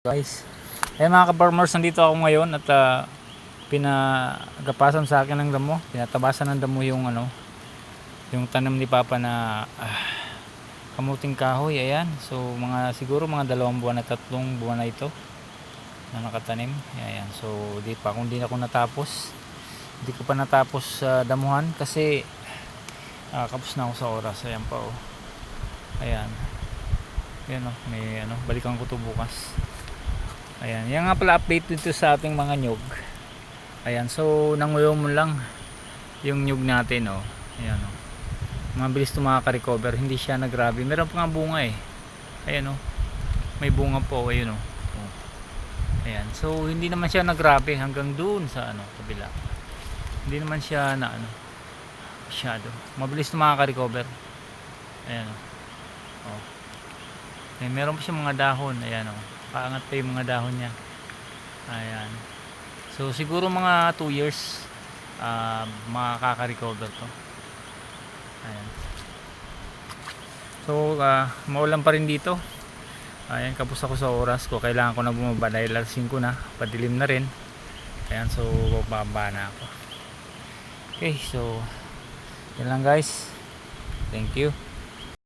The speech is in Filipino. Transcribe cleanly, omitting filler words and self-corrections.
Guys, mga ka-farmers, nandito ako ngayon at pinagapasan sa akin ng damo, pinatabasan ng damo yung yung tanim ni Papa na kamuting kahoy. Ayan, so siguro mga 2 buwan na 3 buwan na ito na nakatanim. Ayan, so hindi na ako natapos, hindi ko pa natapos damuhan kasi kapos na ako sa oras. Ayan pa oh. Ayan, may balikan ko to bukas. Ayan, yan nga pala update dito sa ating mga nyug. Ayan, so nanguyo mo lang yung nyug natin oh. Ayan oh. Mabilis ito makaka-recover, hindi siya nagrabe. Meron pa nga bunga eh. Ayan oh. May bunga po, ayun oh. Ayan, so hindi naman siya nagrabe hanggang doon sa kabila. Hindi naman siya na masyado. Mabilis ito makaka-recover. Ayan oh. Oh. Ayan, meron pa siya mga dahon, ayan oh. Paangat pa yung mga dahon niya. Ayan, so siguro mga 2 years makaka-recover to. Ayan, so maulan pa rin dito. Ayan, kapos ako sa oras ko, kailangan ko na bumaba dahil alas 5 na, padilim na rin. Ayan, so bababa na ako. Okay, so yan lang guys, thank you.